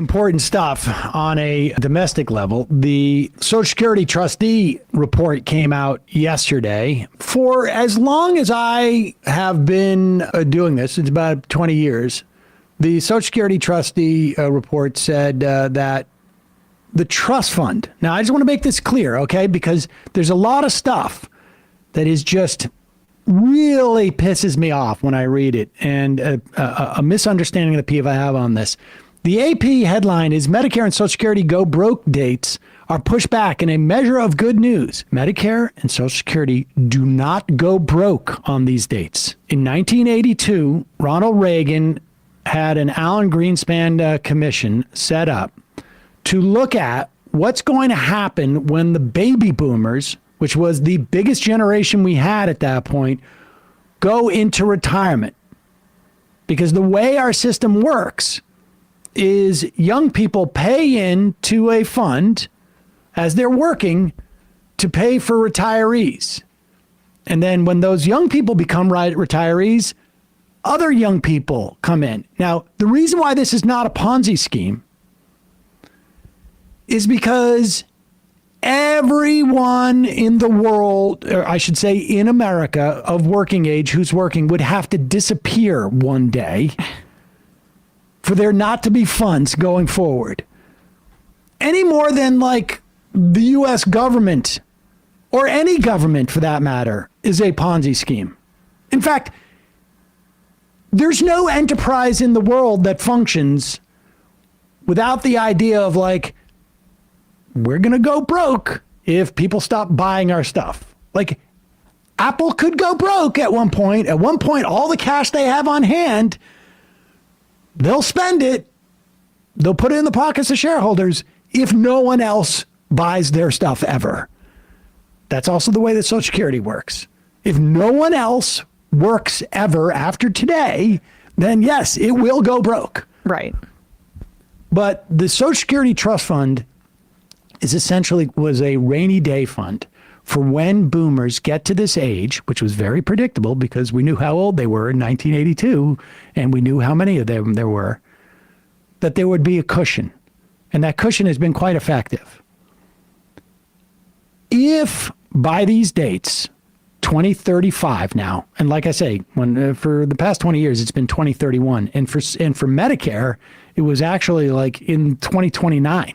Important stuff on a domestic level. The Social Security trustee report came out yesterday. For as long as I have been doing this, it's about 20 years, the Social Security trustee report said that the trust fund. Now, I just want to make this clear, okay? Because there's a lot of stuff that is just really pisses me off when I read it, and a misunderstanding of the PIV I have on this. The AP headline is Medicare and Social Security go broke dates are pushed back in a measure of good news. Medicare and Social Security do not go broke on these dates. In 1982, Ronald Reagan had an Alan Greenspan commission set up to look at what's going to happen when the baby boomers, which was the biggest generation we had at that point, go into retirement. Because the way our system works is young people pay into a fund as they're working to pay for retirees. And then when those young people become retirees, other young people come in. Now, the reason why this is not a Ponzi scheme is because everyone in the world, or I should say in America, of working age who's working would have to disappear one day for there not to be funds going forward. Any more than like the U.S. government, or any government for that matter, is a Ponzi scheme. In fact, there's no enterprise in the world that functions without the idea of like, we're going to go broke if people stop buying our stuff. Like, Apple could go broke at one point. At one point, all the cash they have on hand, they'll spend it. They'll put it in the pockets of shareholders if no one else buys their stuff ever. That's also the way that Social Security works. If no one else works ever after today, then yes, it will go broke. Right. But the Social Security Trust Fund is essentially was a rainy day fund for when boomers get to this age, which was very predictable because we knew how old they were in 1982 and we knew how many of them there were, that there would be a cushion. And that cushion has been quite effective. If by these dates, 2035 now, and like I say, when for the past 20 years, it's been 2031. And for Medicare, it was actually like in 2029.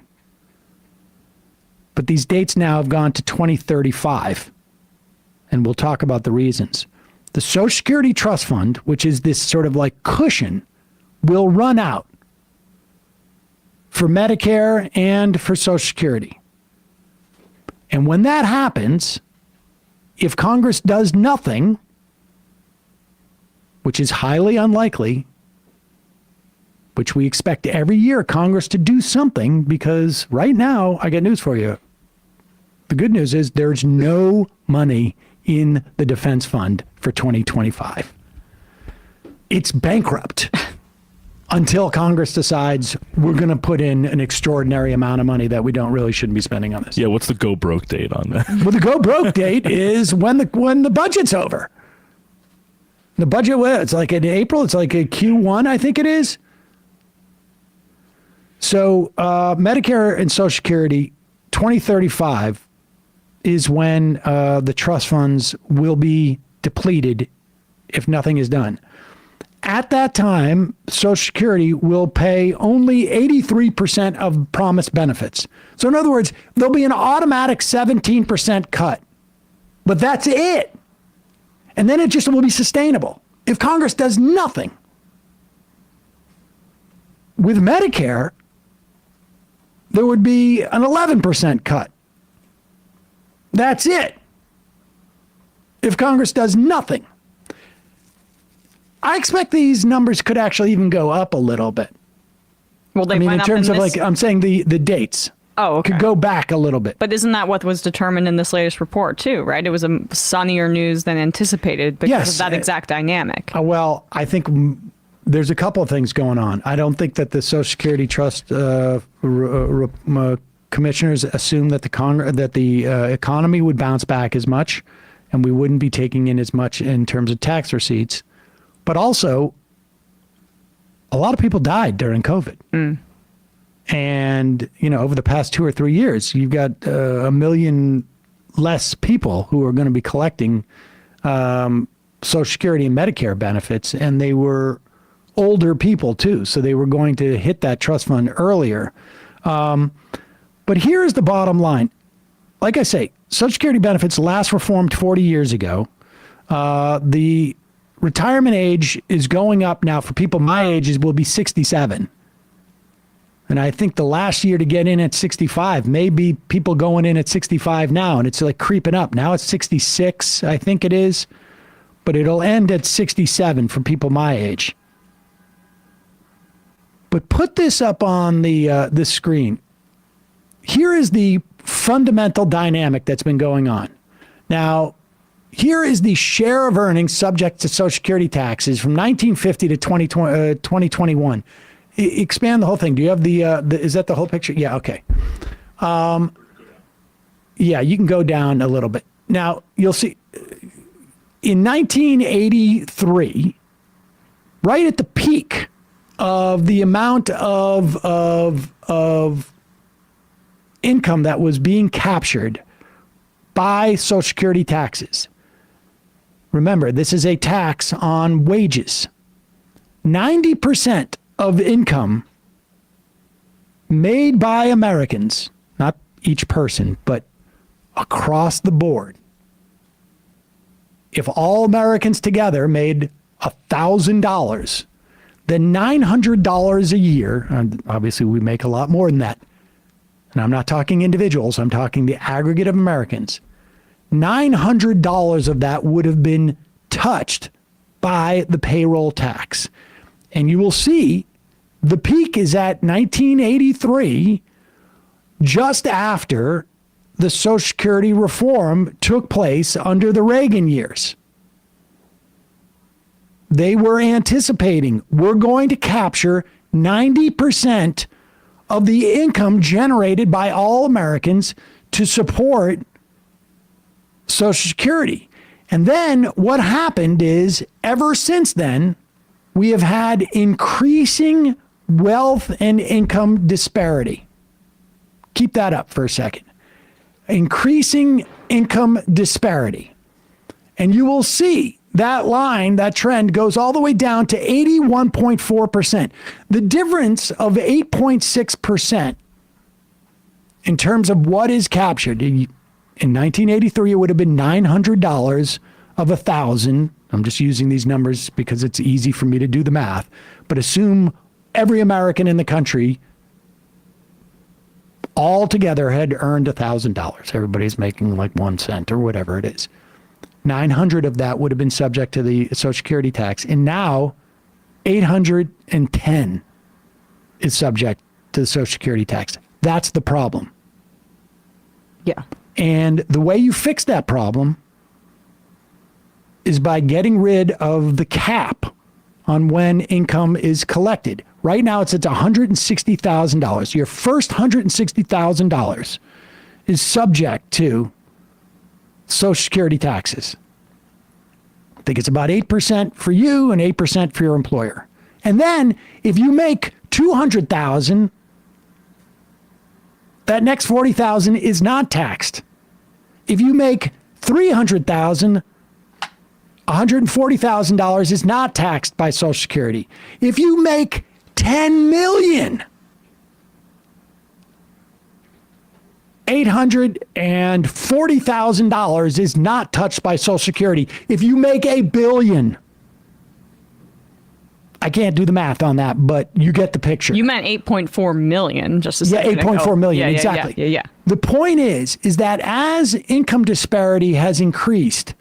But these dates now have gone to 2035, and we'll talk about the reasons. The Social Security Trust Fund, which is this sort of like cushion, will run out for Medicare and for Social Security. And when that happens, if Congress does nothing, which is highly unlikely, which we expect every year Congress to do something, because right now, I got news for you. The good news is there's no money in the defense fund for 2025. It's bankrupt until Congress decides we're going to put in an extraordinary amount of money that we shouldn't be spending on this. Yeah, what's the go broke date on that? Well, the go broke date is when the budget's over. The budget, it's like in April, it's like a Q1, I think it is. So Medicare and Social Security, 2035 is when the trust funds will be depleted if nothing is done. At that time, Social Security will pay only 83% of promised benefits. So in other words, there'll be an automatic 17% cut. But that's it. And then it just will be sustainable. If Congress does nothing. With Medicare, there would be an 11% cut. That's it. If Congress does nothing. I expect these numbers could actually even go up a little bit. Well, they I mean, went in up terms of this... like, I'm saying the dates. Oh, okay. Could go back a little bit. But isn't that what was determined in this latest report too, right? It was a sunnier news than anticipated because of that exact dynamic. Well, I think there's a couple of things going on. I don't think that the Social Security Trust commissioners assumed that the economy would bounce back as much, and we wouldn't be taking in as much in terms of tax receipts. But also, a lot of people died during COVID. And, over the past 2 or 3 years, you've got 1 million less people who are going to be collecting Social Security and Medicare benefits, and they were older people too, so they were going to hit that trust fund earlier. But here's the bottom line. Like I say, Social Security benefits last reformed 40 years ago. The retirement age is going up now for people my age will be 67. And I think the last year to get in at 65, maybe people going in at 65 now, and it's like creeping up. Now it's 66, I think it is, but it'll end at 67 for people my age. But put this up on the screen. Here is the fundamental dynamic that's been going on. Now, here is the share of earnings subject to Social Security taxes from 1950 to 2021. Expand the whole thing. Do you have the is that the whole picture? Yeah, okay. Yeah, you can go down a little bit. Now, you'll see in 1983, right at the peak of the amount of income that was being captured by Social Security taxes. Remember, this is a tax on wages. 90% of income made by Americans, not each person, but across the board. If all Americans together made $1,000, then $900 a year, and obviously we make a lot more than that, and I'm not talking individuals, I'm talking the aggregate of Americans, $900 of that would have been touched by the payroll tax. And you will see the peak is at 1983, just after the Social Security reform took place under the Reagan years. They were anticipating we're going to capture 90% of the income generated by all Americans to support Social Security. And then what happened is, ever since then, we have had increasing wealth and income disparity. Keep that up for a second. Increasing income disparity. And you will see that line, that trend goes all the way down to 81.4%. The difference of 8.6% in terms of what is captured. In 1983, it would have been $900 of 1,000. I'm just using these numbers because it's easy for me to do the math. But assume every American in the country all together had earned $1,000. Everybody's making like 1 cent or whatever it is. 900 of that would have been subject to the Social Security tax. And now 810 is subject to the Social Security tax. That's the problem. Yeah. And the way you fix that problem is by getting rid of the cap on when income is collected. Right now it's at $160,000. Your first $160,000 is subject to Social Security taxes. I think it's about 8% for you and 8% for your employer. And then if you make $200,000, that next $40,000 is not taxed. If you make $300,000, $140,000 is not taxed by Social Security. If you make $10 million, $840,000 is not touched by Social Security. If you make $1 billion, I can't do the math on that, but you get the picture. You meant 8.4 million, just a second ago. 8.4 million, exactly. Yeah. The point is that as income disparity has increased,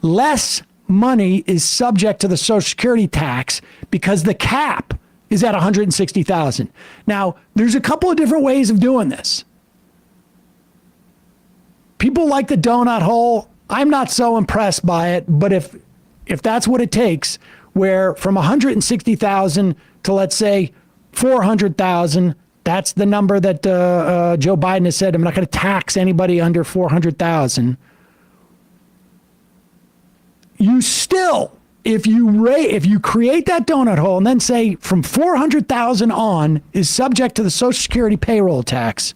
less money is subject to the Social Security tax because the cap is at $160,000. Now, there's a couple of different ways of doing this. People like the donut hole. I'm not so impressed by it, but if that's what it takes, where from 160,000 to, let's say, 400,000, that's the number that Joe Biden has said, I'm not going to tax anybody under 400,000. You still if you create that donut hole and then say from 400,000 on is subject to the Social Security payroll tax,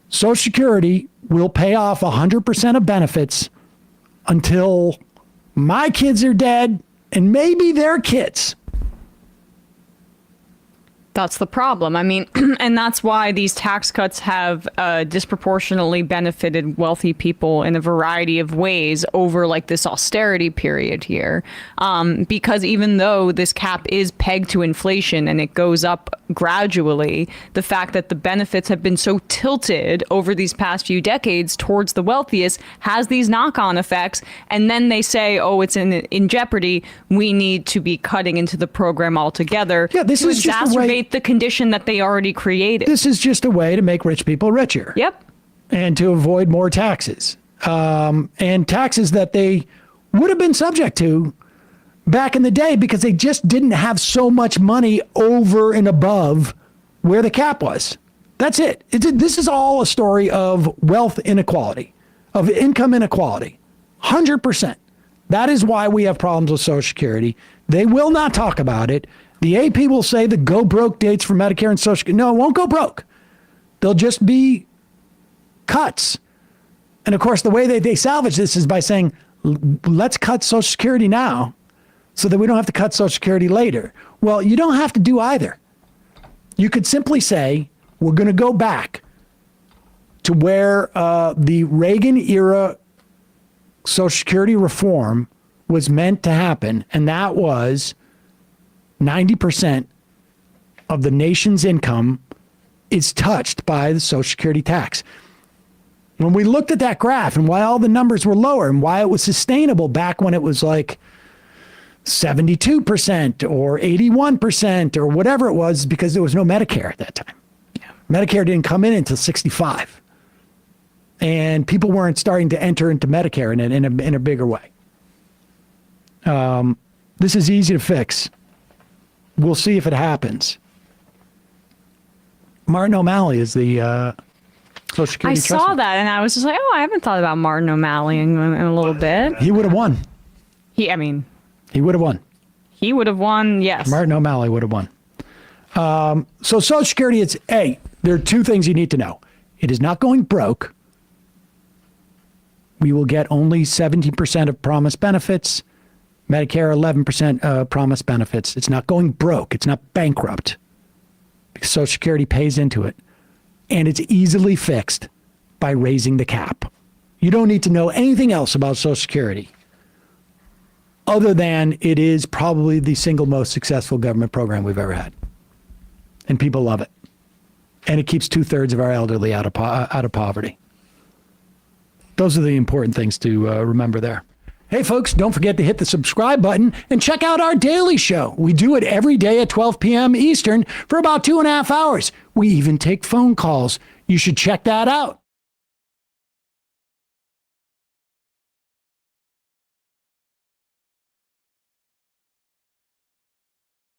Social Security will pay off 100% of benefits until my kids are dead and maybe their kids. That's the problem. I mean, and that's why these tax cuts have disproportionately benefited wealthy people in a variety of ways over like this austerity period here. Because even though this cap is pegged to inflation and it goes up gradually, the fact that the benefits have been so tilted over these past few decades towards the wealthiest has these knock-on effects. And then they say, oh, it's in jeopardy. We need to be cutting into the program altogether to exacerbate the condition that they already created. This is just a way to make rich people richer. Yep. And to avoid more taxes. And taxes that they would have been subject to back in the day because they just didn't have so much money over and above where the cap was. That's it. This is all a story of wealth inequality, of income inequality. 100%. That is why we have problems with Social Security. They will not talk about it. The AP will say the go broke dates for Medicare and Social Security. No, it won't go broke. They'll just be cuts. And of course, the way they salvage this is by saying, let's cut Social Security now so that we don't have to cut Social Security later. Well, you don't have to do either. You could simply say, we're going to go back to where the Reagan era Social Security reform was meant to happen. And that was 90% of the nation's income is touched by the Social Security tax. When we looked at that graph and why all the numbers were lower and why it was sustainable back when it was like 72% or 81% or whatever it was, because there was no Medicare at that time. Yeah. Medicare didn't come in until 65. And people weren't starting to enter into Medicare in a bigger way. This is easy to fix. We'll see if it happens. Martin O'Malley is the Social Security trustee. I saw that and I was just like, oh, I haven't thought about Martin O'Malley in a little bit. He would have won. He would have won. He would have won, yes. Martin O'Malley would have won. So Social Security, there are two things you need to know. It is not going broke. We will get only 17% of promised benefits. Medicare, 11% promised benefits. It's not going broke. It's not bankrupt. Because Social Security pays into it. And it's easily fixed by raising the cap. You don't need to know anything else about Social Security other than it is probably the single most successful government program we've ever had. And people love it. And it keeps 2/3 of our elderly out of poverty. Those are the important things to remember there. Hey, folks, don't forget to hit the subscribe button and check out our daily show. We do it every day at 12 p.m. Eastern for about 2.5 hours. We even take phone calls. You should check that out.